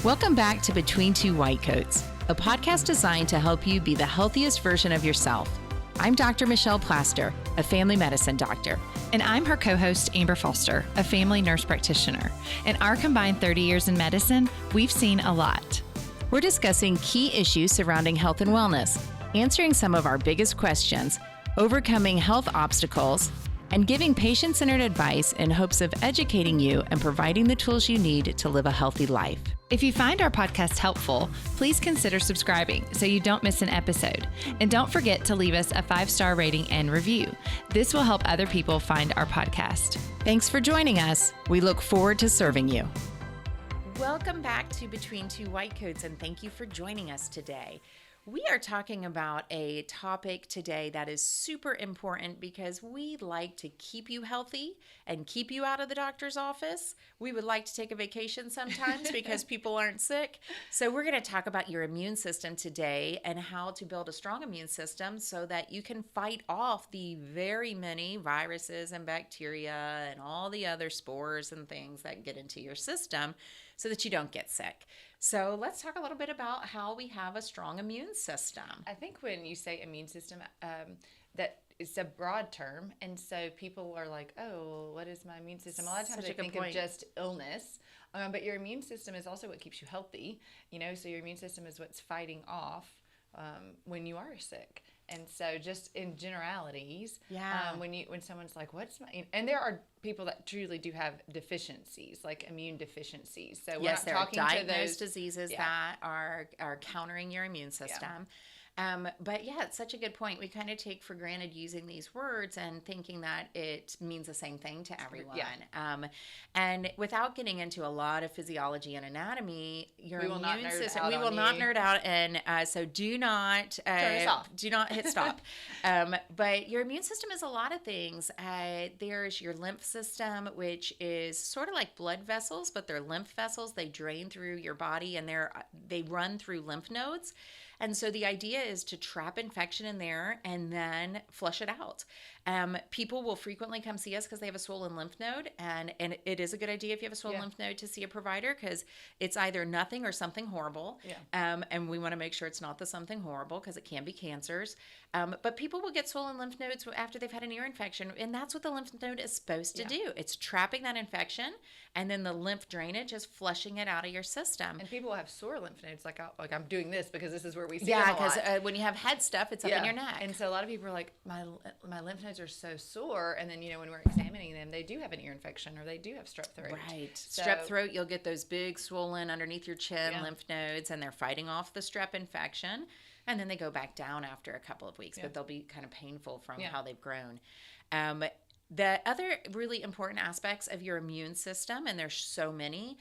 Welcome back to Between Two White Coats, a podcast designed to help you be the healthiest version of yourself. I'm Dr. Michelle Plaster, a family medicine doctor. And I'm her co-host, Amber Foster, a family nurse practitioner. In our combined 30 years in medicine, we've seen a lot. We're discussing key issues surrounding health and wellness, answering some of our biggest questions, overcoming health obstacles, and giving patient-centered advice in hopes of educating you and providing the tools you need to live a healthy life. If you find our podcast helpful, please consider subscribing so you don't miss an episode. And don't forget to leave us a 5-star rating and review. This will help other people find our podcast. Thanks for joining us. We look forward to serving you. Welcome back to Between Two White Coats, and thank you for joining us today. We are talking about a topic today that is super important because we like to keep you healthy and keep you out of the doctor's office. We would like to take a vacation sometimes because people aren't sick. So we're going to talk about your immune system today and how to build a strong immune system so that you can fight off the very many viruses and bacteria and all the other spores and things that get into your system so that you don't get sick. So let's talk a little bit about how we have a strong immune system. I think when you say immune system, that it's a broad term. And so people are like, oh, what is my immune system? A lot of times they think of just illness. But your immune system is also what keeps you healthy. You know, so your immune system is what's fighting off when you are sick. And so just in generalities, when someone's like, what's my, and there are people that truly do have deficiencies, like immune deficiencies. So yes, we're not there are talking diagnosed to those diseases that are countering your immune system. But yeah, it's such a good point. We kind of take for granted using these words and thinking that it means the same thing to everyone. And without getting into a lot of physiology and anatomy, your immune system, we will not nerd out. And so do not turn us off. Do not hit stop. But your immune system is a lot of things. There's your lymph system, which is sort of like blood vessels, but they're lymph vessels. They drain through your body and they run through lymph nodes. And so the idea is to trap infection in there and then flush it out. People will frequently come see us because they have a swollen lymph node. And it is a good idea if you have a swollen lymph node to see a provider because it's either nothing or something horrible. And we want to make sure it's not the something horrible because it can be cancers. But people will get swollen lymph nodes after they've had an ear infection. And that's what the lymph node is supposed to do. It's trapping that infection. And then the lymph drainage is flushing it out of your system. And people will have sore lymph nodes, like I'm doing this because this is where we see them a lot. Because when you have head stuff, it's up in your neck. And so a lot of people are like, my lymph nodes are so sore. And then, when we're examining them, they do have an ear infection or they do have strep throat. Right. So, strep throat, you'll get those big swollen underneath your chin lymph nodes, and they're fighting off the strep infection. And then they go back down after a couple of weeks, but they'll be kind of painful from how they've grown. The other really important aspects of your immune system, and there's so many,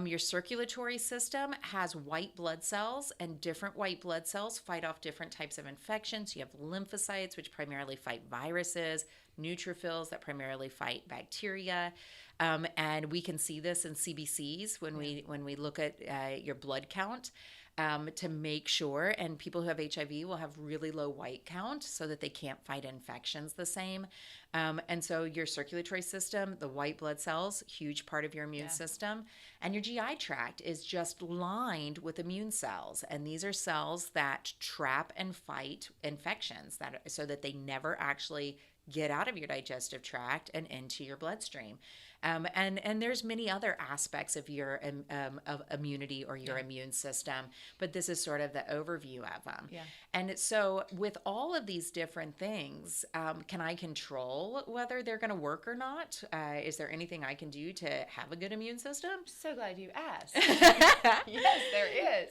your circulatory system has white blood cells, and different white blood cells fight off different types of infections. You have lymphocytes, which primarily fight viruses, neutrophils that primarily fight bacteria. And we can see this in CBCs when we look at your blood count. To make sure, and people who have HIV will have really low white count so that they can't fight infections the same. And so your circulatory system, the white blood cells, huge part of your immune system, and your GI tract is just lined with immune cells. And these are cells that trap and fight infections so that they never actually get out of your digestive tract and into your bloodstream. And there's many other aspects of your of immunity or your immune system, but this is sort of the overview of them. And so with all of these different things, can I control whether they're going to work or not? Is there anything I can do to have a good immune system? I'm so glad you asked. Yes, there is.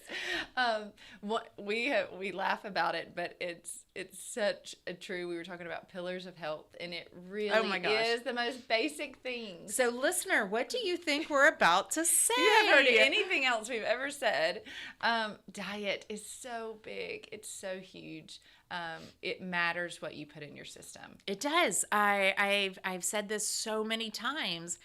We laugh about it, but it's such a true. We were talking about pillars of health, and it really is the most basic things. So, listener, what do you think we're about to say? You haven't heard anything else we've ever said. Diet is so big. It's so huge. It matters what you put in your system. It does. I've said this so many times.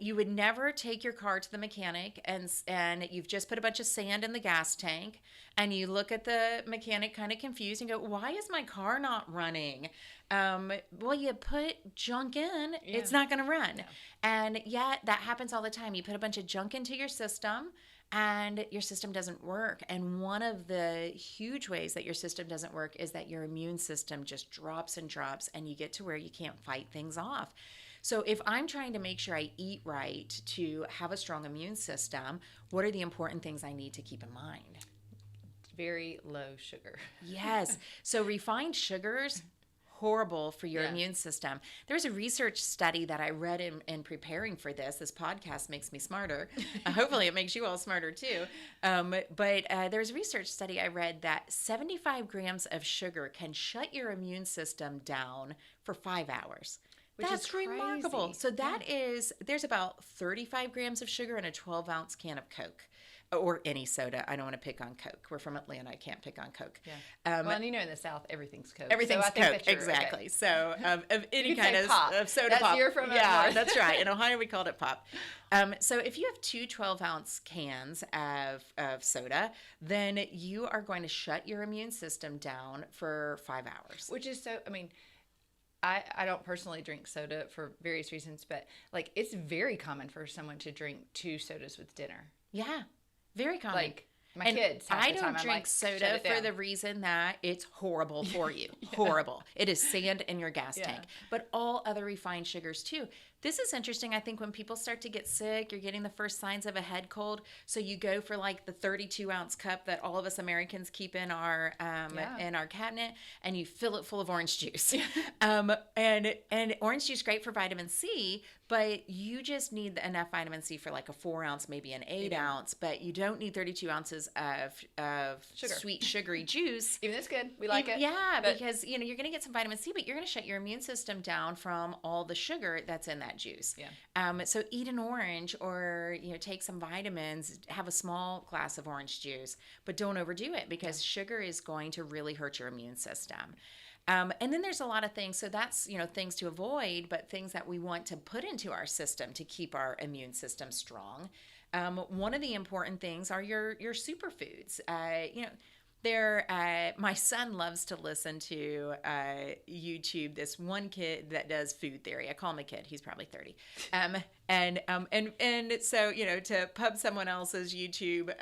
You would never take your car to the mechanic and you've just put a bunch of sand in the gas tank and you look at the mechanic kind of confused and go, why is my car not running? Well, you put junk in, it's not going to run. No. And yet that happens all the time. You put a bunch of junk into your system and your system doesn't work. And one of the huge ways that your system doesn't work is that your immune system just drops and drops, and you get to where you can't fight things off. So if I'm trying to make sure I eat right to have a strong immune system, what are the important things I need to keep in mind? Very low sugar. Yes. So refined sugars, horrible for your immune system. There's a research study that I read in preparing for this. This podcast makes me smarter. Hopefully it makes you all smarter too. But there's a research study I read that 75 grams of sugar can shut your immune system down for 5 hours. That's remarkable. So that is, there's about 35 grams of sugar in a 12-ounce can of Coke. Or any soda. I don't want to pick on Coke. We're from Atlanta. I can't pick on Coke. Yeah. Well, and you know, in the South, everything's Coke. Everything's Coke. Exactly. Okay. So of any kind of soda that's pop. You're from yeah, that's right. In Ohio, we called it pop. So if you have two 12-ounce cans of soda, then you are going to shut your immune system down for 5 hours. Which is so, I mean, I don't personally drink soda for various reasons, but like it's very common for someone to drink 2 sodas with dinner. Yeah. Very common. Like my kids. I don't drink soda for the reason that it's horrible for you. Horrible. It is sand in your gas tank. But all other refined sugars too. This is interesting. I think when people start to get sick, you're getting the first signs of a head cold. So you go for like the 32-ounce cup that all of us Americans keep in our cabinet, and you fill it full of orange juice. And orange juice is great for vitamin C, but you just need enough vitamin C for like a 4-ounce, maybe an 8-ounce. But you don't need 32 ounces of sugar. Sweet sugary juice. Even it's good. We like it. Yeah, because you're going to get some vitamin C, but you're going to shut your immune system down from all the sugar that's in that juice. Yeah. So eat an orange, or take some vitamins, have a small glass of orange juice, but don't overdo it, because sugar is going to really hurt your immune system. And then there's a lot of things. So that's, things to avoid, but things that we want to put into our system to keep our immune system strong. One of the important things are your superfoods. My son loves to listen to YouTube. This one kid that does food theory. I call him a kid. He's probably 30. And so to pub someone else's YouTube,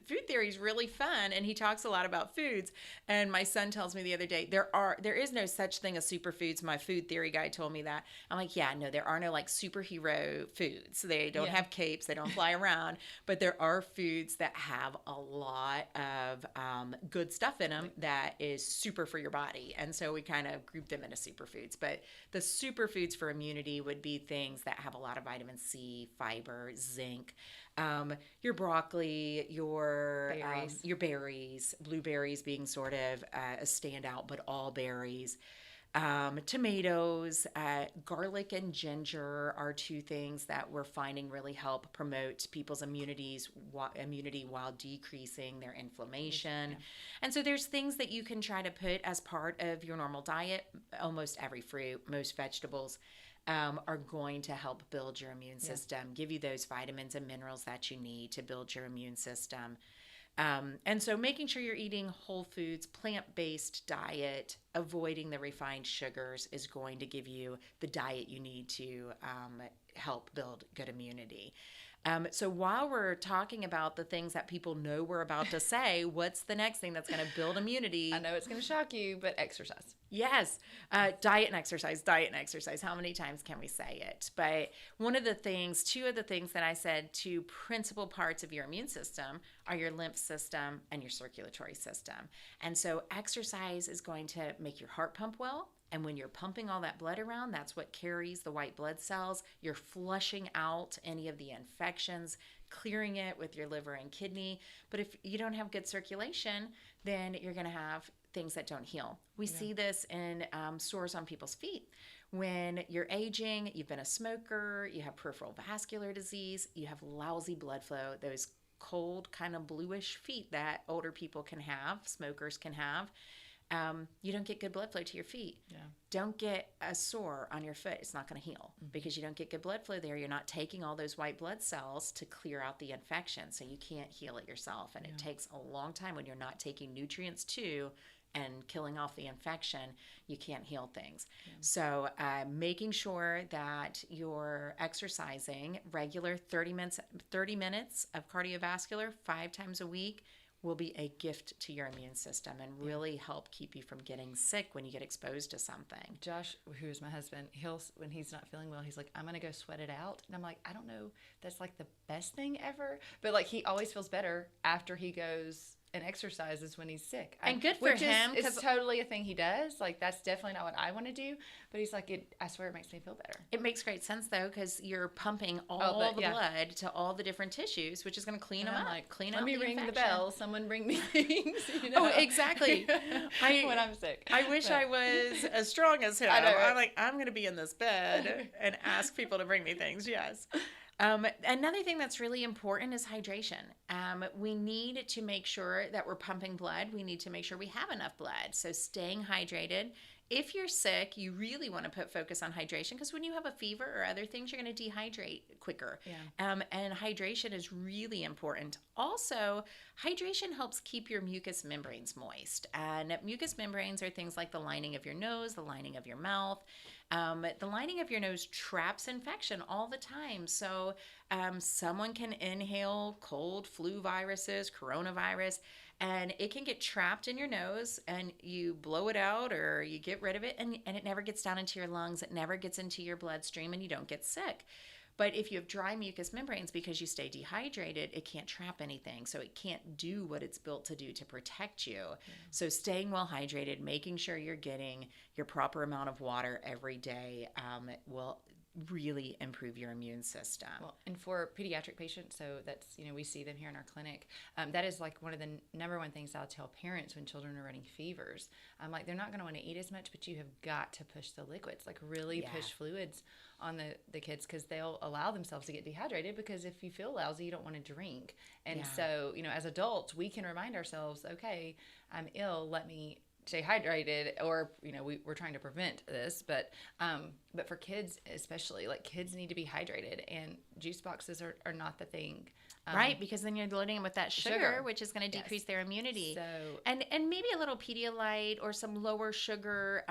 food theory is really fun, and he talks a lot about foods. And my son tells me the other day, there is no such thing as superfoods. My food theory guy told me that. I'm like, yeah, no, there are no like superhero foods. They don't have capes. They don't fly around. But there are foods that have a lot of good stuff in them that is super for your body. And so we kind of group them into superfoods. But the superfoods for immunity would be things that have a lot of vitamin C, fiber, zinc, your broccoli, your berries, blueberries being sort of a standout, but all berries. Tomatoes, garlic and ginger are two things that we're finding really help promote people's immunity while decreasing their inflammation. Yeah. And so there's things that you can try to put as part of your normal diet. Almost every fruit, most vegetables are going to help build your immune system, give you those vitamins and minerals that you need to build your immune system. And so making sure you're eating whole foods, plant-based diet, avoiding the refined sugars is going to give you the diet you need to help build good immunity. So while we're talking about the things that people know we're about to say, what's the next thing that's going to build immunity? I know it's going to shock you, but exercise. Yes. Diet and exercise. How many times can we say it? But two of the things that I said, two principal parts of your immune system are your lymph system and your circulatory system. And so exercise is going to make your heart pump well. And when you're pumping all that blood around, that's what carries the white blood cells. You're flushing out any of the infections, clearing it with your liver and kidney. But if you don't have good circulation, then you're going to have things that don't heal. We see this in sores on people's feet. When you're aging, you've been a smoker, you have peripheral vascular disease, you have lousy blood flow, those cold kind of bluish feet that older people can have, smokers can have. You don't get good blood flow to your feet. Yeah. Don't get a sore on your foot. It's not going to heal because you don't get good blood flow there. You're not taking all those white blood cells to clear out the infection, so you can't heal it yourself. And it takes a long time when you're not taking nutrients to and killing off the infection, you can't heal things. Yeah. So making sure that you're exercising regular 30 minutes of cardiovascular 5 times a week will be a gift to your immune system and really help keep you from getting sick when you get exposed to something. Josh, who's my husband, when he's not feeling well, he's like, I'm going to go sweat it out. And I'm like, I don't know, that's like the best thing ever. But like, he always feels better after he goes and exercises when he's sick. And good for him. It's totally a thing he does. Like, that's definitely not what I want to do. But he's like, I swear it makes me feel better. It makes great sense, though, because you're pumping all the blood to all the different tissues, which is going to clean them up. Like, clean let out me the ring infection. the bell. Someone bring me things. You know? Oh, exactly. When I'm sick. I wish I was as strong as him. I know, right? I'm like, I'm going to be in this bed and ask people to bring me things. Yes. Another thing that's really important is hydration. We need to make sure that we're pumping blood. We need to make sure we have enough blood. So staying hydrated. If you're sick, you really want to put focus on hydration because when you have a fever or other things, you're going to dehydrate quicker. Yeah. And hydration is really important. Also, hydration helps keep your mucous membranes moist. And mucous membranes are things like the lining of your nose, the lining of your mouth. The lining of your nose traps infection all the time. So someone can inhale cold flu viruses, coronavirus, and it can get trapped in your nose and you blow it out or you get rid of it and it never gets down into your lungs. It never gets into your bloodstream and you don't get sick. But if you have dry mucous membranes because you stay dehydrated, it can't trap anything. So it can't do what it's built to do to protect you. Yeah. So staying well hydrated, making sure you're getting your proper amount of water every day will really improve your immune system. Well, and for pediatric patients, so that's, we see them here in our clinic. That is like one of the number one things I'll tell parents when children are running fevers. I'm like, they're not going to want to eat as much, but you have got to push the liquids, like really push fluids on the kids because they'll allow themselves to get dehydrated because if you feel lousy, you don't want to drink. And so, as adults, we can remind ourselves, okay, I'm ill, let me stay hydrated, or we're trying to prevent this, but for kids especially, like kids need to be hydrated, and juice boxes are not the thing, right? Because then you're loading them with that sugar. Which is going to decrease their immunity. So and maybe a little Pedialyte or some lower sugar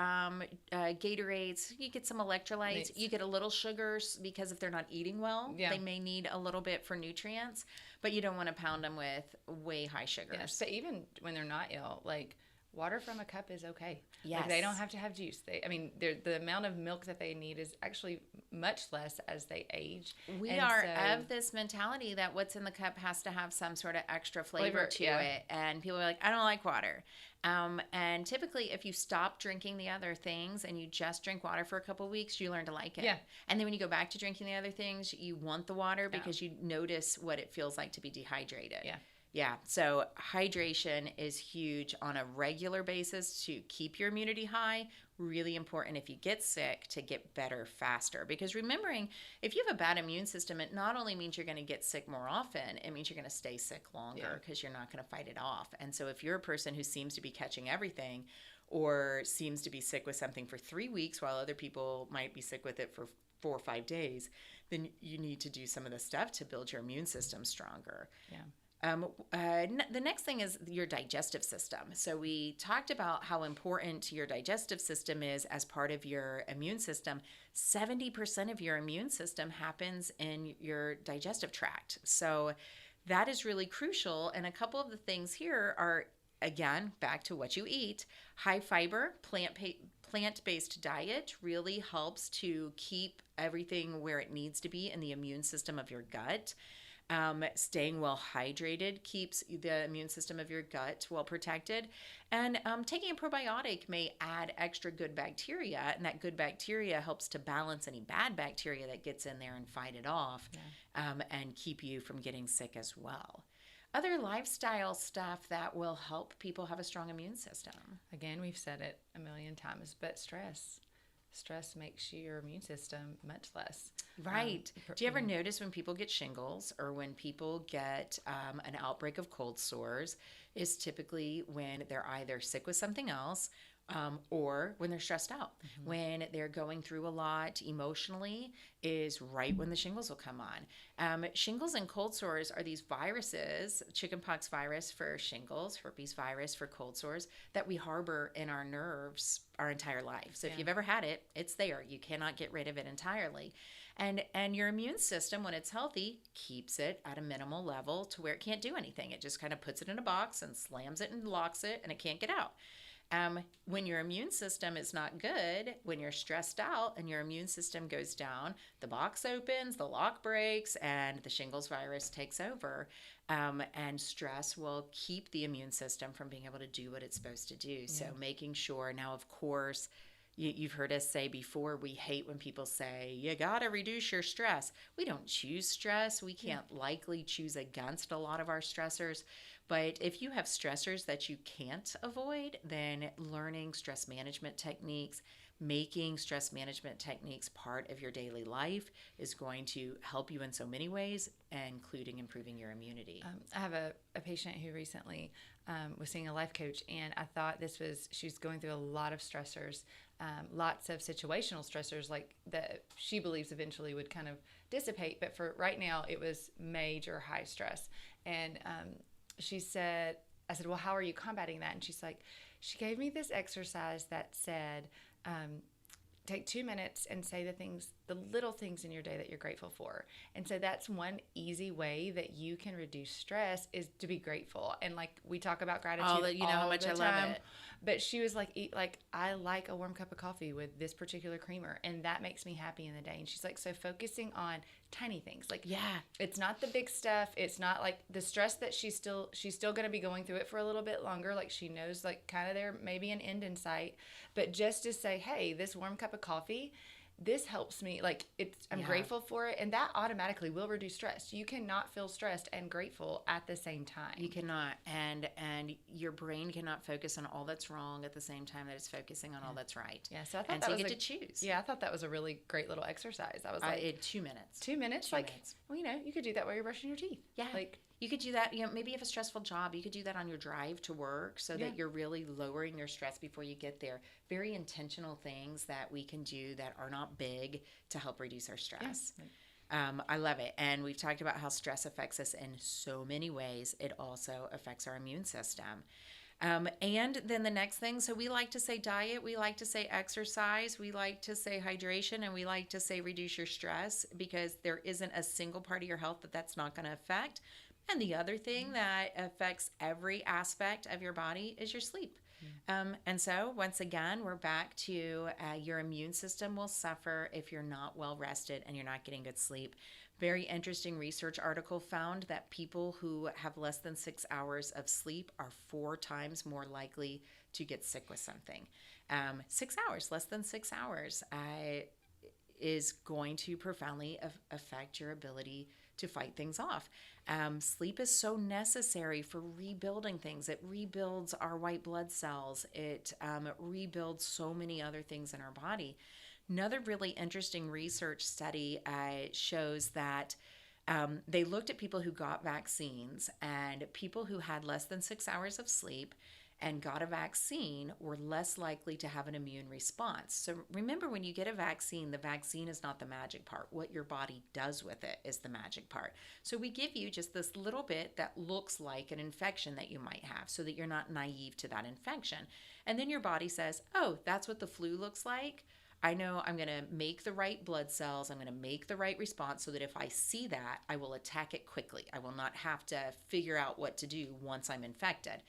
Gatorades. You get some electrolytes. You get a little sugar because if they're not eating well, they may need a little bit for nutrients, but you don't want to pound them with way high sugars. Yes, but even when they're not ill, like water from a cup is okay. Yes. Like they don't have to have juice. The amount of milk that they need is actually much less as they age. We are of this mentality that what's in the cup has to have some sort of extra flavor to it. And people are like, I don't like water. And typically if you stop drinking the other things and you just drink water for a couple of weeks, you learn to like it. Yeah. And then when you go back to drinking the other things, you want the water because you notice what it feels like to be dehydrated. Yeah. Yeah, so hydration is huge on a regular basis to keep your immunity high. Really important if you get sick to get better faster. Because remembering, if you have a bad immune system, it not only means you're going to get sick more often, it means you're going to stay sick longer because you're not going to fight it off. And so if you're a person who seems to be catching everything or seems to be sick with something for 3 weeks while other people might be sick with it for 4 or 5 days, then you need to do some of the stuff to build your immune system stronger. Yeah. The next thing is your digestive system. So we talked about how important your digestive system is as part of your immune system. 70% of your immune system happens in your digestive tract. So that is really crucial. And a couple of the things here are, again, back to what you eat. High fiber, plant-based diet really helps to keep everything where it needs to be in the immune system of your gut. Staying well hydrated keeps the immune system of your gut well protected. And taking a probiotic may add extra good bacteria, and that good bacteria helps to balance any bad bacteria that gets in there and fight it off, and keep you from getting sick as well. Other lifestyle stuff that will help people have a strong immune system. Again, we've said it a million times, but stress. Stress makes your immune system much less. Right. Do you ever notice when people get shingles or when people get an outbreak of cold sores is typically when they're either sick with something else or when they're stressed out, when they're going through a lot emotionally, is right when the shingles will come on. Shingles and cold sores are these viruses, chickenpox virus for shingles, herpes virus for cold sores, that we harbor in our nerves our entire life. So if you've ever had it, it's there. You cannot get rid of it entirely. And your immune system, when it's healthy, keeps it at a minimal level to where it can't do anything. It just kind of puts it in a box and slams it and locks it, and it can't get out. When your immune system is not good, when you're stressed out and your immune system goes down, the box opens, the lock breaks, and the shingles virus takes over. And stress will keep the immune system from being able to do what it's supposed to do. So making sure, now, of course, you've heard us say before, we hate when people say, you got to reduce your stress. We don't choose stress. We can't likely choose against a lot of our stressors. But if you have stressors that you can't avoid, then learning stress management techniques, making stress management techniques part of your daily life is going to help you in so many ways, including improving your immunity. I have a patient who recently was seeing a life coach, and I thought she's going through a lot of stressors, lots of situational stressors like that she believes eventually would kind of dissipate. But for right now, it was major high stress. And she said, I said, well, how are you combating that? And she's like, she gave me this exercise that said, take 2 minutes and say the little things in your day that you're grateful for. And so that's one easy way that you can reduce stress, is to be grateful. And like we talk about gratitude all how much I love it. But she was like, I like a warm cup of coffee with this particular creamer, and that makes me happy in the day. And she's like, so focusing on tiny things, like, it's not the big stuff. It's not like the stress that she's still going to be going through it for a little bit longer. Like, she knows, like, kind of there may be an end in sight, but just to say, hey, this warm cup of coffee, this helps me, like, I'm grateful for it, and that automatically will reduce stress. You cannot feel stressed and grateful at the same time. You cannot, and your brain cannot focus on all that's wrong at the same time that it's focusing on all that's right. Yeah, so I thought you get to choose. Yeah, I thought that was a really great little exercise. I was like, 2 minutes. 2 minutes, well, you could do that while you're brushing your teeth. Yeah, you could do that, maybe if a stressful job, you could do that on your drive to work so that you're really lowering your stress before you get there. Very intentional things that we can do that are not big to help reduce our stress. Yeah. I love it. And we've talked about how stress affects us in so many ways. It also affects our immune system. And then the next thing, so we like to say diet, we like to say exercise, we like to say hydration, and we like to say reduce your stress, because there isn't a single part of your health that's not going to affect. And the other thing that affects every aspect of your body is your sleep. And so once again, we're back to your immune system will suffer if you're not well rested and you're not getting good sleep. Very interesting research article found that people who have less than 6 hours of sleep are 4 times more likely to get sick with something. 6 hours, less than 6 hours, is going to profoundly affect your ability to fight things off. Sleep is so necessary for rebuilding things. It rebuilds our white blood cells. It rebuilds so many other things in our body. Another really interesting research study shows that they looked at people who got vaccines, and people who had less than 6 hours of sleep and got a vaccine were less likely to have an immune response. So remember, when you get a vaccine, the vaccine is not the magic part. What your body does with it is the magic part. So we give you just this little bit that looks like an infection that you might have, so that you're not naive to that infection. And then your body says, oh, that's what the flu looks like. I know I'm going to make the right blood cells. I'm going to make the right response so that if I see that, I will attack it quickly. I will not have to figure out what to do once I'm infected.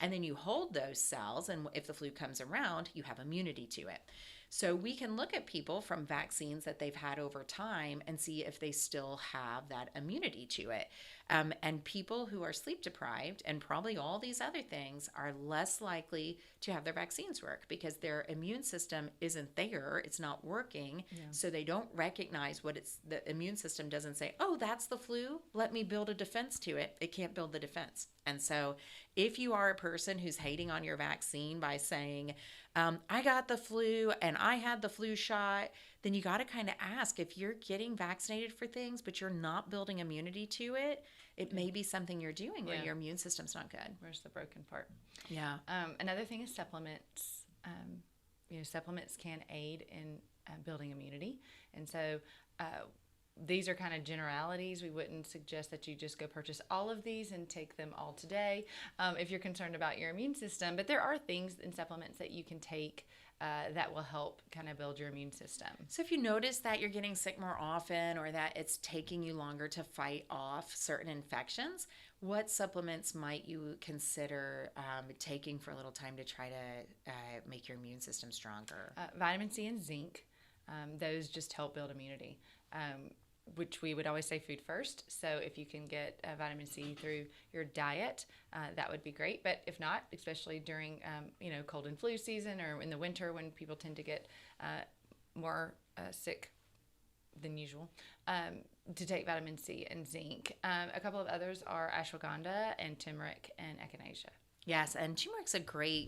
And then you hold those cells, and if the flu comes around, you have immunity to it. So we can look at people from vaccines that they've had over time and see if they still have that immunity to it. And people who are sleep deprived, and probably all these other things, are less likely to have their vaccines work, because their immune system isn't there. It's not working. Yeah. So they don't recognize the immune system doesn't say, oh, that's the flu. Let me build a defense to it. It can't build the defense. And so if you are a person who's hating on your vaccine by saying, I got the flu and I had the flu shot, then you got to kind of ask, if you're getting vaccinated for things, but you're not building immunity to it, it may be something you're doing where your immune system's not good. Where's the broken part? Yeah. Another thing is supplements. supplements can aid in building immunity. And so these are kind of generalities. We wouldn't suggest that you just go purchase all of these and take them all today if you're concerned about your immune system. But there are things in supplements that you can take that will help kind of build your immune system. So if you notice that you're getting sick more often or that it's taking you longer to fight off certain infections, what supplements might you consider taking for a little time to try to make your immune system stronger? Vitamin C and zinc, those just help build immunity. Which we would always say food first. So if you can get vitamin C through your diet, that would be great. But if not, especially during cold and flu season or in the winter when people tend to get more sick than usual, to take vitamin C and zinc. A couple of others are ashwagandha and turmeric and echinacea. Yes, and turmeric's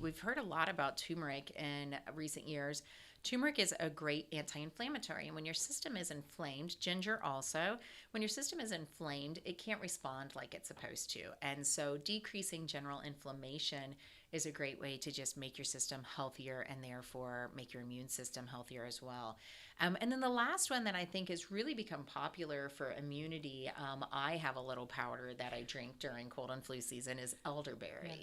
we've heard a lot about turmeric in recent years. Turmeric is a great anti-inflammatory, and when your system is inflamed, ginger also, when your system is inflamed, it can't respond like it's supposed to. And so decreasing general inflammation is a great way to just make your system healthier and therefore make your immune system healthier as well. And then the last one that I think has really become popular for immunity, I have a little powder that I drink during cold and flu season, is elderberry.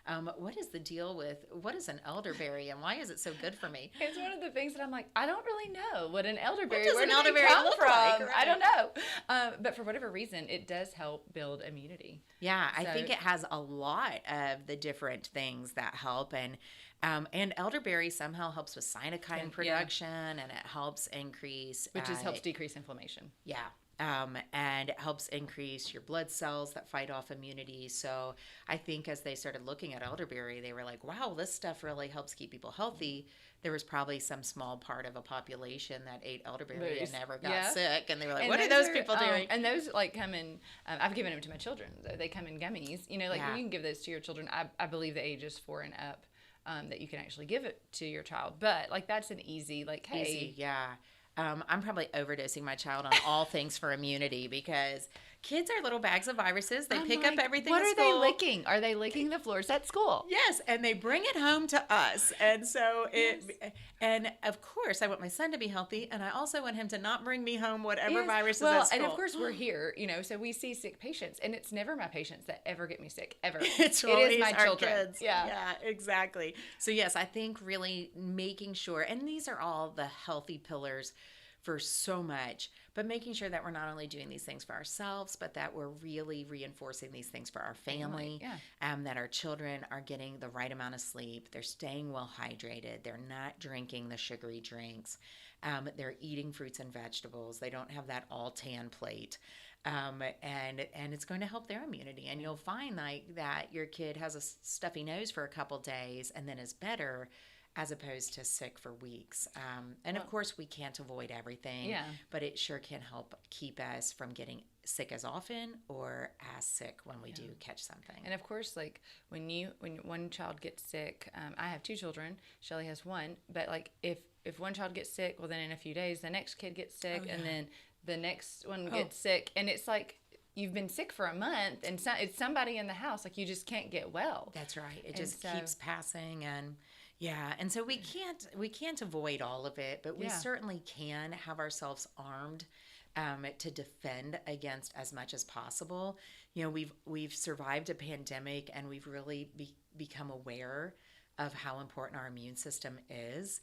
Yeah. What is the deal with, what is an elderberry and why is it so good for me? It's one of the things that I'm like, I don't really know what an elderberry, where does an elderberry come from? Like, right? I don't know. But for whatever reason, it does help build immunity. Yeah, I think it has a lot of the different things that help. And elderberry somehow helps with cytokine production and it helps increase. Which helps decrease inflammation. Yeah. And it helps increase your blood cells that fight off immunity. So I think as they started looking at elderberry, they were like, wow, this stuff really helps keep people healthy. There was probably some small part of a population that ate elderberry and never got sick. And they were like, what are those people doing? And those come in, I've given them to my children. They come in gummies. You can give those to your children. I believe the age is 4 and up that you can actually give it to your child. But that's an easy, hey. Easy, yeah. I'm probably overdosing my child on all things for immunity because kids are little bags of viruses. They pick up everything at school. What are they licking? Are they licking the floors at school? Yes, and they bring it home to us. And so and of course, I want my son to be healthy, and I also want him to not bring me home whatever viruses at school. And of course, we're here, so we see sick patients, and it's never my patients that ever get me sick, ever. It is my children. Kids. Yeah, exactly. So yes, I think really making sure, and these are all the healthy pillars for so much, but making sure that we're not only doing these things for ourselves, but that we're really reinforcing these things for our family, that our children are getting the right amount of sleep, they're staying well hydrated, they're not drinking the sugary drinks, they're eating fruits and vegetables, they don't have that all tan plate. And it's going to help their immunity. And you'll find that your kid has a stuffy nose for a couple days and then is better, as opposed to sick for weeks. Of course, we can't avoid everything, but it sure can help keep us from getting sick as often or as sick when we do catch something. And of course, when one child gets sick, I have 2 children, Shelly has 1, but if one child gets sick, well then in a few days, the next kid gets sick, and then the next one gets sick, and it's you've been sick for a month, and it's somebody in the house, you just can't get well. That's right. It just keeps passing, and so we can't avoid all of it, but we certainly can have ourselves armed to defend against as much as possible. We've survived a pandemic, and we've really become aware of how important our immune system is.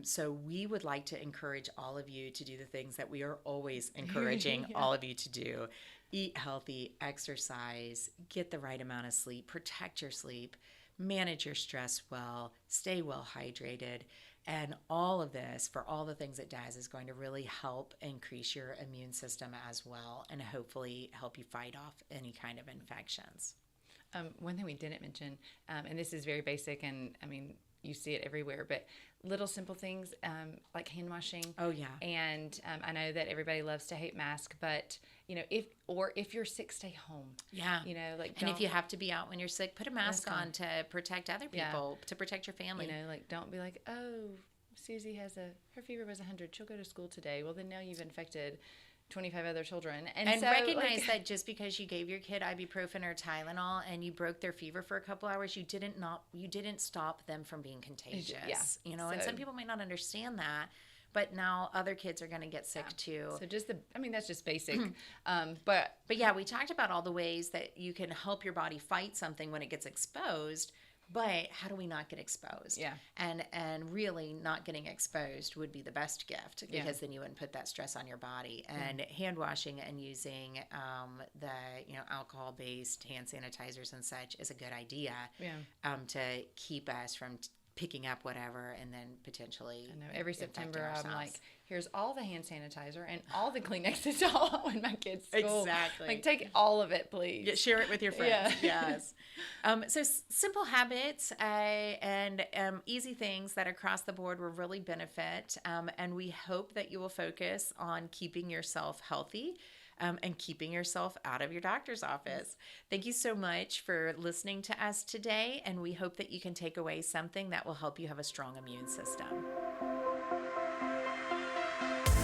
So we would like to encourage all of you to do the things that we are always encouraging all of you to do. Eat healthy, exercise, get the right amount of sleep, protect your sleep, manage your stress well, stay well hydrated, and all of this, for all the things it does, is going to really help increase your immune system as well, and hopefully help you fight off any kind of infections. One thing we didn't mention, and this is very basic, and you see it everywhere, but little simple things like hand washing. Oh yeah. And I know that everybody loves to hate masks, but if you're sick, stay home. Yeah. And if you have to be out when you're sick, put a mask on to protect other people, to protect your family. Don't be like, oh, Susie her fever was 100. She'll go to school today. Well, then now you've infected 25 other children. And so, recognize that just because you gave your kid ibuprofen or Tylenol and you broke their fever for a couple hours, you didn't stop them from being contagious. Yeah. And some people might not understand that. But now other kids are going to get sick too. So that's just basic. But yeah, we talked about all the ways that you can help your body fight something when it gets exposed. But how do we not get exposed? Yeah. And really not getting exposed would be the best gift, because then you wouldn't put that stress on your body. And hand washing and using the alcohol-based hand sanitizers and such is a good idea to keep us from picking up whatever and then potentially. I know every September I'm like, here's all the hand sanitizer and all the Kleenexes all when my kids school. Exactly. Like, take all of it, please. Share it with your friends. Yes. So simple habits and easy things that across the board will really benefit. And we hope that you will focus on keeping yourself healthy. And keeping yourself out of your doctor's office. Thank you so much for listening to us today, and we hope that you can take away something that will help you have a strong immune system.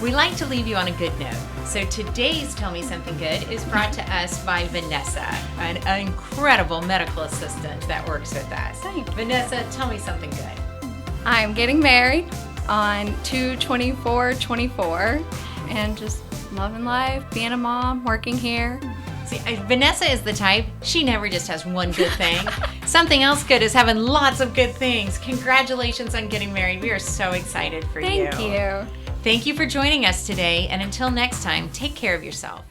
We like to leave you on a good note. So today's Tell Me Something Good is brought to us by Vanessa, an incredible medical assistant that works with us. Thanks. Vanessa, tell me something good. I'm getting married on 2/24/24 and just loving life, being a mom, working here. See, Vanessa is the type, she never just has one good thing. Something else good is having lots of good things. Congratulations on getting married. We are so excited for you. Thank you. Thank you for joining us today, and until next time, take care of yourself.